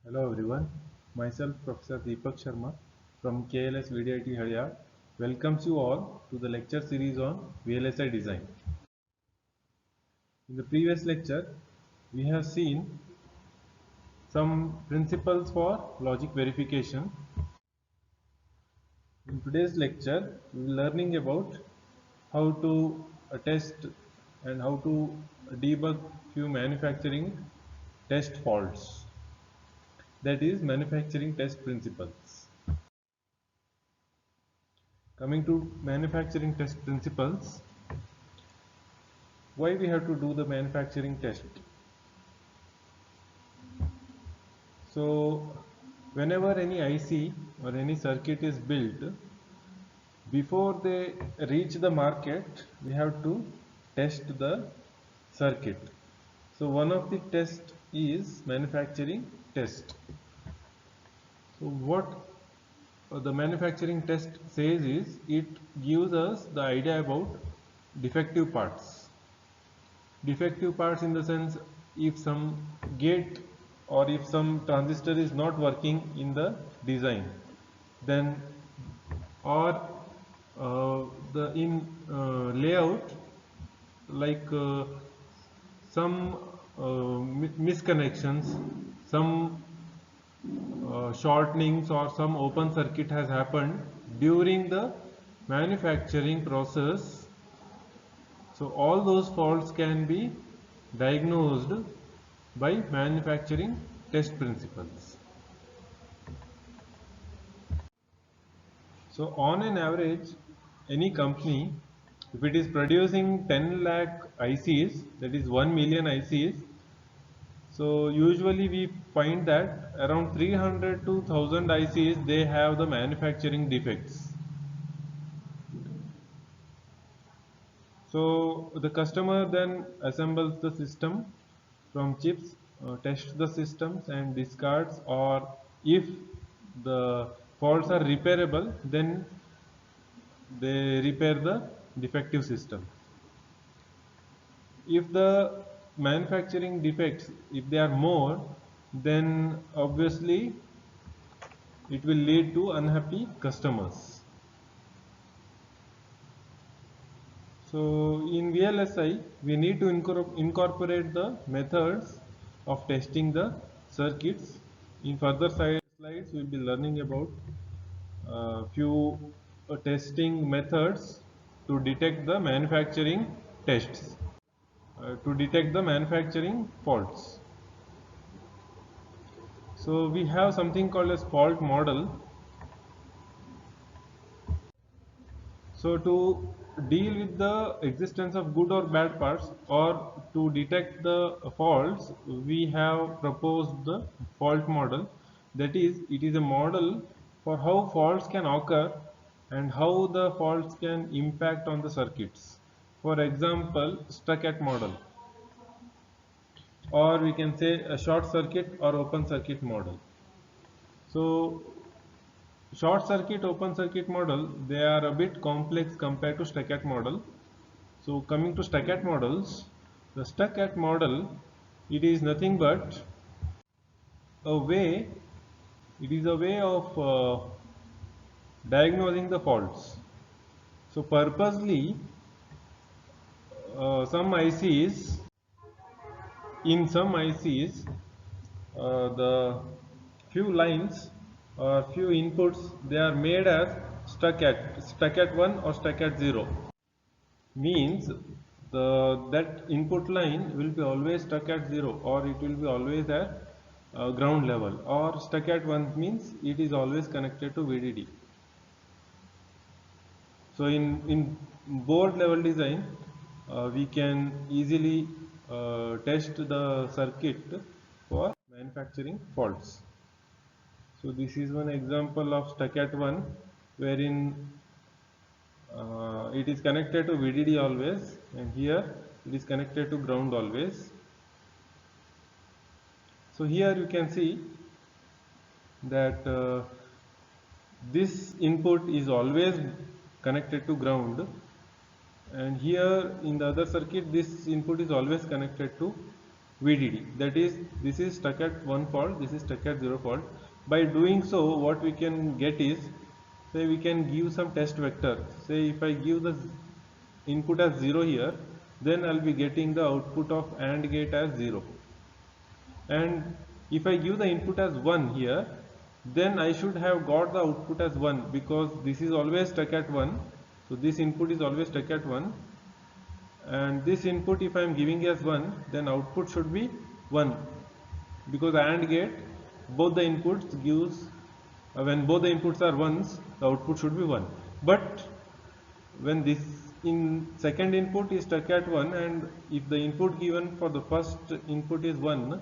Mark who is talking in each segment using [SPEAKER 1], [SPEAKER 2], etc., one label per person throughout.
[SPEAKER 1] Hello everyone, myself Professor Deepak Sharma from KLS VDIT Haryar welcomes you all to the lecture series on VLSI design. In the previous lecture, we have seen some principles for logic verification. In today's lecture, we will be learning about how to test and how to debug few manufacturing test faults, that is manufacturing test principles. Coming to manufacturing test principles, why we have to do the manufacturing test? So whenever any IC or any circuit is built, before they reach the market, we have to test the circuit. So one of the test is manufacturing test. So what the manufacturing test says is, it gives us the idea about defective parts. Defective parts in the sense, if some gate or if some transistor is not working in the design, then or the in layout, like some misconnections, some shortenings or some open circuit has happened during the manufacturing process. So all those faults can be diagnosed by manufacturing test principles. So on an average, any company, if it is producing 10 lakh ICs, that is 1 million ICs, so usually we find that around 300 to 1000 ICs, they have the manufacturing defects. So the customer then assembles the system from chips, tests the systems and discards, or if the faults are repairable, then they repair the defective system. If the manufacturing defects, if they are more, then obviously it will lead to unhappy customers. So in VLSI, we need to incorporate the methods of testing the circuits. In further slides, we will be learning about few testing methods to detect the manufacturing tests, to detect the manufacturing faults. So we have something called as fault model. So to deal with the existence of good or bad parts, or to detect the faults, we have proposed the fault model. That is, it is a model for how faults can occur and how the faults can impact on the circuits. For example, stuck-at model, or we can say a short circuit or open circuit model. So short circuit, open circuit model, they are a bit complex compared to stuck-at model. So coming to stuck-at models, the stuck-at model, it is nothing but a way, it is a way of diagnosing the faults. So purposely, some ICs, in some ICs, the few lines or few inputs, they are made as stuck at 1 or stuck at 0. Means that input line will be always stuck at 0, or it will be always at ground level, or stuck at 1 means it is always connected to VDD. So in board level design, we can easily test the circuit for manufacturing faults. So this is one example of stuck at 1, wherein it is connected to VDD always, and here it is connected to ground always. So here you can see that this input is always connected to ground, and here in the other circuit this input is always connected to VDD. That is, this is stuck at 1 fault, this is stuck at 0 fault. By doing so, what we can get is, say we can give some test vector. Say if I give the input as 0 here, then I'll be getting the output of AND gate as 0. And if I give the input as 1 here, then I should have got the output as 1, because this is always stuck at 1. So this input is always stuck at 1, and this input if I am giving as 1, then output should be 1, because AND gate, both the inputs gives, when both the inputs are 1s, the output should be 1. But when this in second input is stuck at 1, and if the input given for the first input is 1,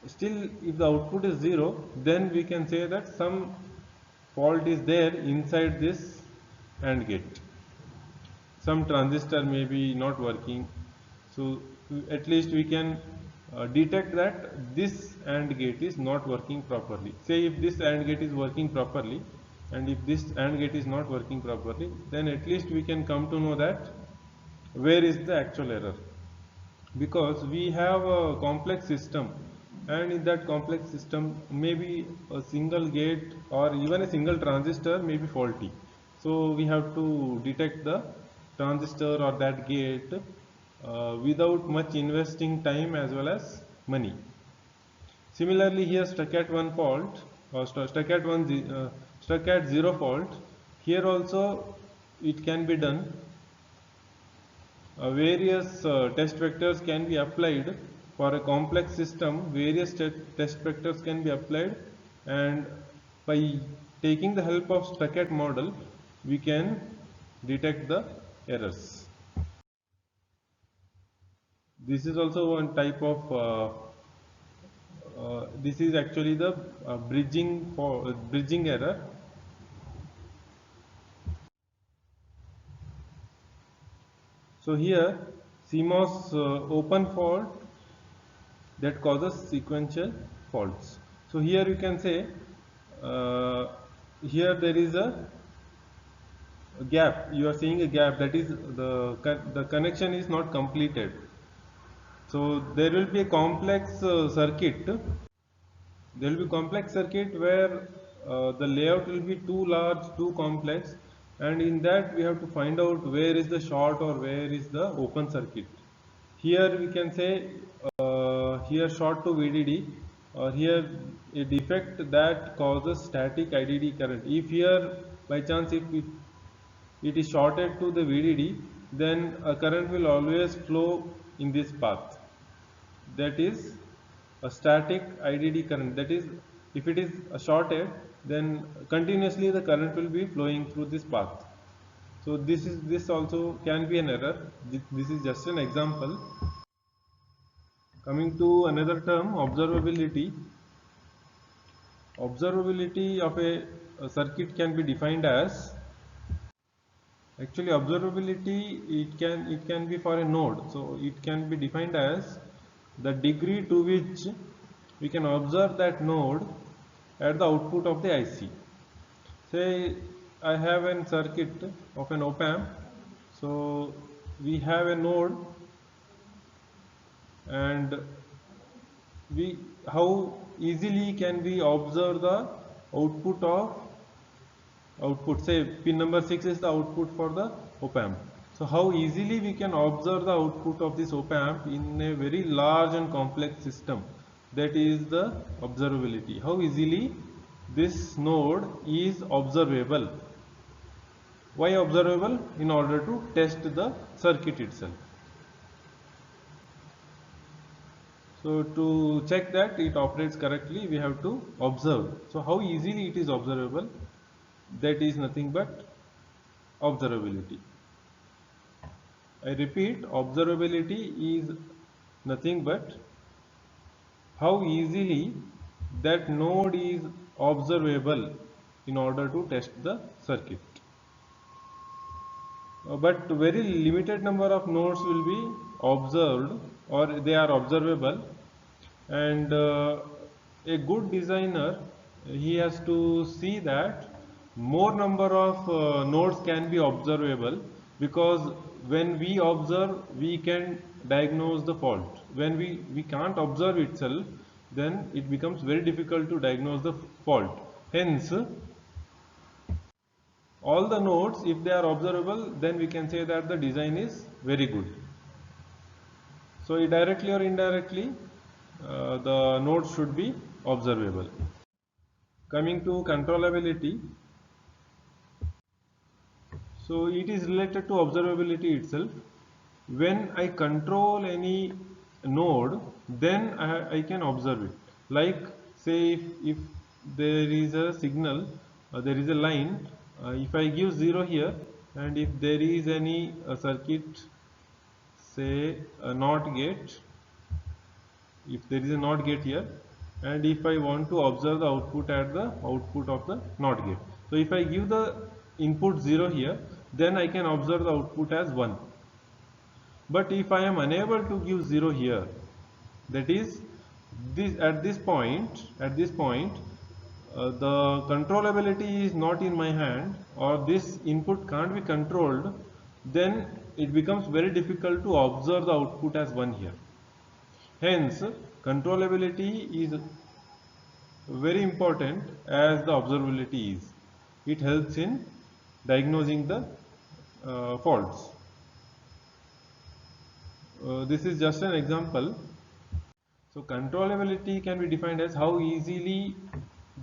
[SPEAKER 1] still if the output is 0, then we can say that some fault is there inside this AND gate. Some transistor may be not working, so at least we can detect that this AND gate is not working properly. Say if this AND gate is working properly, and if this AND gate is not working properly, then at least we can come to know that where is the actual error, because we have a complex system, and in that complex system maybe a single gate or even a single transistor may be faulty. So we have to detect the transistor or that gate without much investing time as well as money. Similarly, here stuck at 1 fault, or stuck at 0 fault, here also it can be done. Various test vectors can be applied for a complex system. Various test vectors can be applied, and by taking the help of stuck at model, we can detect the errors. This is also one type of this is actually the bridging error. So here CMOS open fault that causes sequential faults. So here you can say here there is a gap. You are seeing a gap, that is the connection is not completed. So there will be a complex circuit. There will be complex circuit where the layout will be too large, too complex, and in that we have to find out where is the short or where is the open circuit. Here we can say here short to VDD, or here a defect that causes static IDD current. If here by chance if it is shorted to the VDD, then a current will always flow in this path. That is a static IDD current. That is, if it is shorted, then continuously the current will be flowing through this path. So this also can be an error. This is just an example. Coming to another term, observability. Observability of a circuit can be defined as, actually observability it can be for a node. So it can be defined as the degree to which we can observe that node at the output of the IC. Say I have a circuit of an op-amp. So we have a node, and how easily can we observe the output of output. Say pin number 6 is the output for the op-amp. So how easily we can observe the output of this op-amp in a very large and complex system, that is the observability. How easily this node is observable. Why observable? In order to test the circuit itself. So to check that it operates correctly, we have to observe. So how easily it is observable? That is nothing but observability. I repeat, observability is nothing but how easily that node is observable in order to test the circuit. But very limited number of nodes will be observed, or they are observable, and a good designer, he has to see that more number of nodes can be observable, because when we observe we can diagnose the fault. When we can't observe itself, then it becomes very difficult to diagnose the fault. Hence, all the nodes, if they are observable, then we can say that the design is very good. So directly or indirectly, the nodes should be observable. Coming to controllability, so it is related to observability itself. When I control any node, then I can observe it. Like say if there is a signal, there is a line, if I give 0 here, and if there is any circuit, say a NOT gate, if there is a NOT gate here, and if I want to observe the output at the output of the NOT gate. So if I give the input 0 here, then I can observe the output as 1. But if I am unable to give 0 here, that is at this point the controllability is not in my hand, or this input can't be controlled, then it becomes very difficult to observe the output as 1 here. Hence, controllability is very important as the observability is. It helps in diagnosing the faults. This is just an example. So controllability can be defined as how easily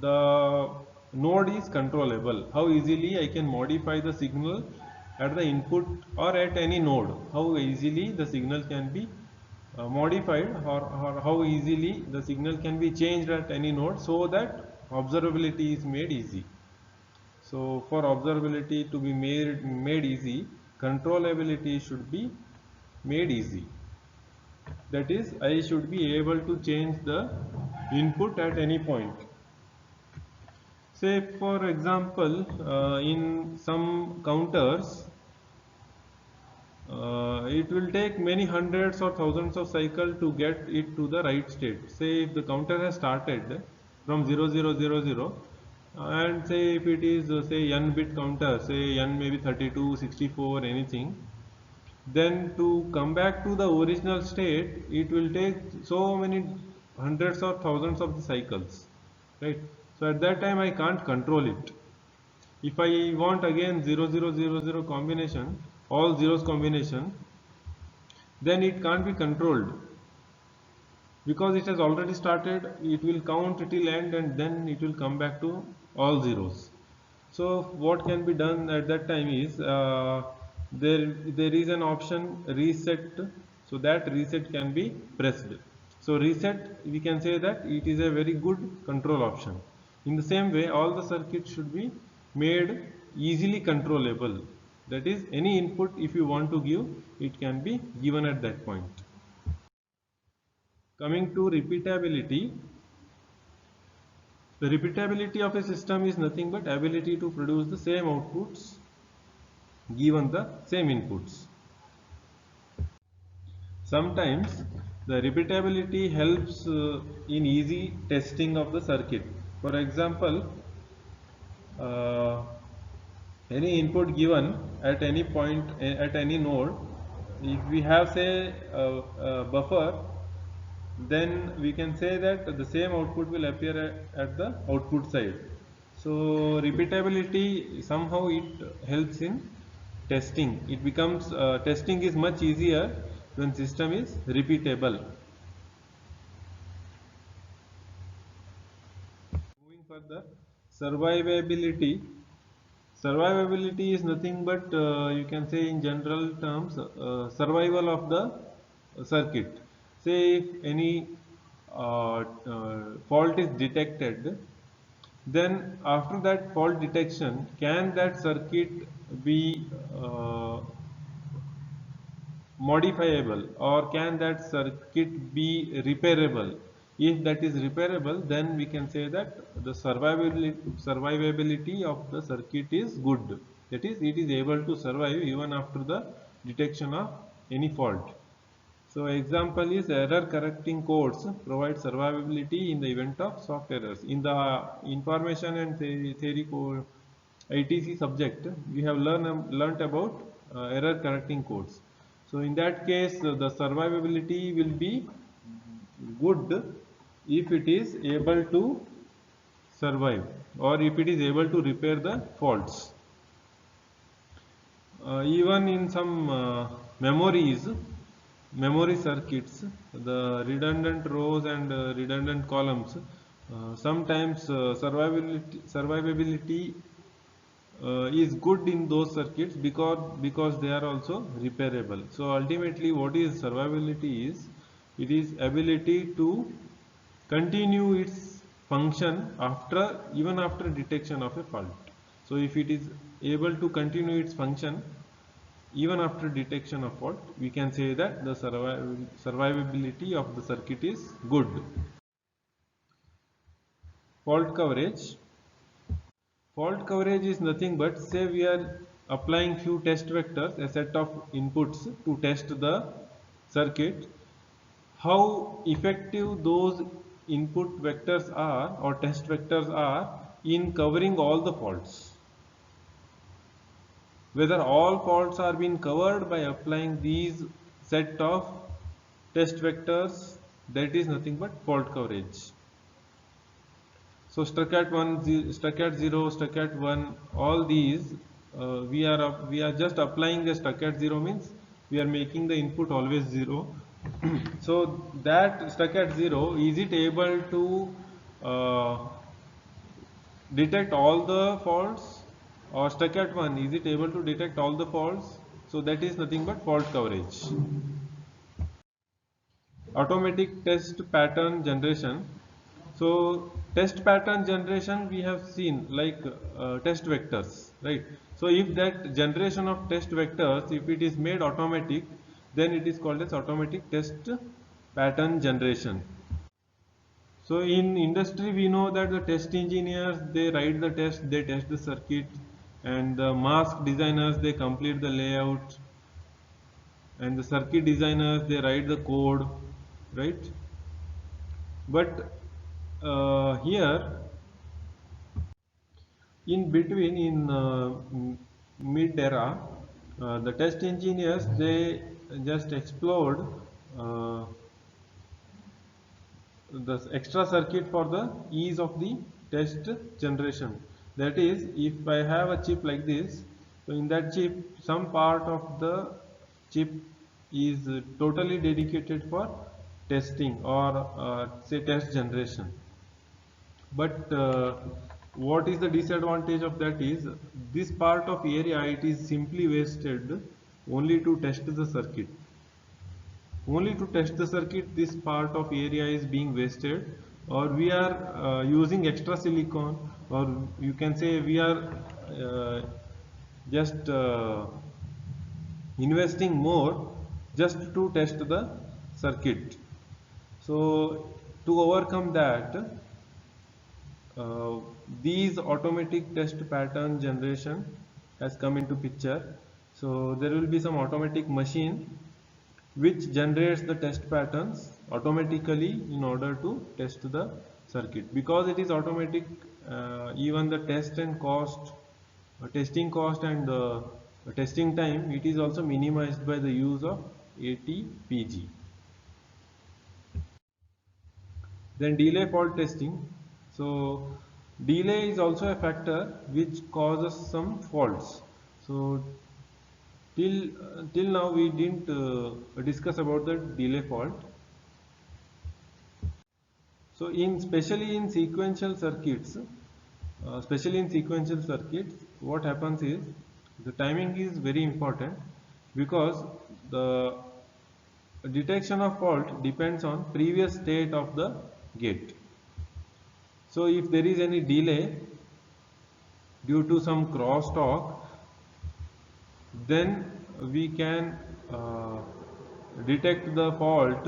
[SPEAKER 1] the node is controllable, how easily I can modify the signal at the input or at any node, how easily the signal can be modified, or how easily the signal can be changed at any node, so that observability is made easy. So for observability to be made easy, controllability should be made easy. That is, I should be able to change the input at any point. Say for example, in some counters, it will take many hundreds or thousands of cycles to get it to the right state. Say if the counter has started from 0000, and say if it is say n bit counter, say n maybe 32, 64, anything, then to come back to the original state, it will take so many hundreds or thousands of the cycles, right? So at that time I can't control it. If I want again 0000 combination, all zeros combination, then it can't be controlled, because it has already started. It will count till end and then it will come back to all zeros. So what can be done at that time is, there is an option reset, so that reset can be pressed. So reset, we can say that it is a very good control option. In the same way, all the circuits should be made easily controllable. That is, any input if you want to give, it can be given at that point. Coming to repeatability, the repeatability of a system is nothing but ability to produce the same outputs given the same inputs. Sometimes the repeatability helps in easy testing of the circuit. For example, uh, any input given at any point at any node, if we have say a buffer, then we can say that the same output will appear at the output side. So repeatability, somehow it helps in testing. It becomes testing is much easier when system is repeatable. Moving further, survivability. Survivability is nothing but you can say in general terms, survival of the circuit. Say if any fault is detected, then after that fault detection, can that circuit be modifiable, or can that circuit be repairable? If that is repairable, then we can say that the survivability of the circuit is good. That is, it is able to survive even after the detection of any fault. So example is error correcting codes provide survivability in the event of soft errors. In the information and theory code ITC subject, we have learnt about error correcting codes. So in that case, the survivability will be good if it is able to survive or if it is able to repair the faults. Even in some memory circuits, the redundant rows and redundant columns, sometimes survivability is good in those circuits because they are also repairable. So ultimately, what is survivability is, it is ability to continue its function even after detection of a fault. So if it is able to continue its function even after detection of fault, we can say that the survivability of the circuit is good. Fault coverage. Fault coverage is nothing but, say we are applying few test vectors, a set of inputs to test the circuit. How effective those input vectors are or test vectors are in covering all the faults. Whether all faults are being covered by applying these set of test vectors, that is nothing but fault coverage. So stuck at 1, stuck at 0, stuck at 1, all these we are just applying the stuck at 0 means we are making the input always 0. So that stuck at 0, is it able to detect all the faults, or stuck at 1, is it able to detect all the faults? So that is nothing but fault coverage. Automatic test pattern generation. So test pattern generation we have seen like test vectors, right? So if that generation of test vectors, if it is made automatic, then it is called as automatic test pattern generation. So in industry we know that the test engineers, they write the test, they test the circuit, and the mask designers, they complete the layout, and the circuit designers, they write the code, right? But here in between, in mid era, the test engineers, they just explored uh, the extra circuit for the ease of the test generation. That is, if I have a chip like this, so in that chip some part of the chip is totally dedicated for testing or say test generation. But what is the disadvantage of that is, this part of area, it is simply wasted only to test the circuit. Only to test the circuit, this part of area is being wasted, or we are using extra silicon, or you can say we are uh, just investing more just to test the circuit. So to overcome that, uh, these automatic test pattern generation has come into picture. So there will be some automatic machine which generates the test patterns automatically in order to test the circuit. Because it is automatic, even the test and cost, testing cost and testing time, it is also minimized by the use of ATPG. Then delay fault testing. So delay is also a factor which causes some faults. So till now we didn't discuss about the delay fault. So especially in sequential circuits, what happens is the timing is very important, because the detection of fault depends on previous state of the gate. So if there is any delay due to some crosstalk, then we can detect the fault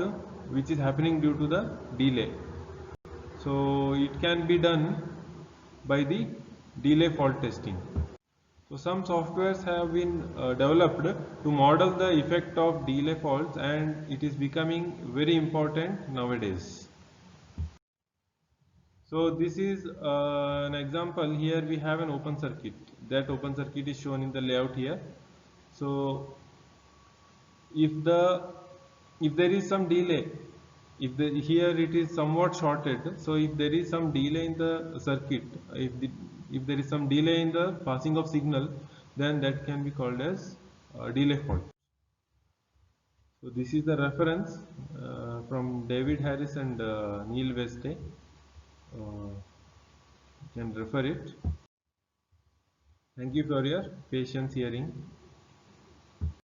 [SPEAKER 1] which is happening due to the delay. So it can be done by the delay fault testing. So some softwares have been developed to model the effect of delay faults, and it is becoming very important nowadays. So this is an example. Here we have an open circuit. That open circuit is shown in the layout here. So if there is some delay, here it is somewhat shorted, so if there is some delay in the circuit, if there is some delay in the passing of signal, then that can be called as delay fault. So this is the reference from David Harris and Neil Weste. You can refer it. Thank you for your patience hearing.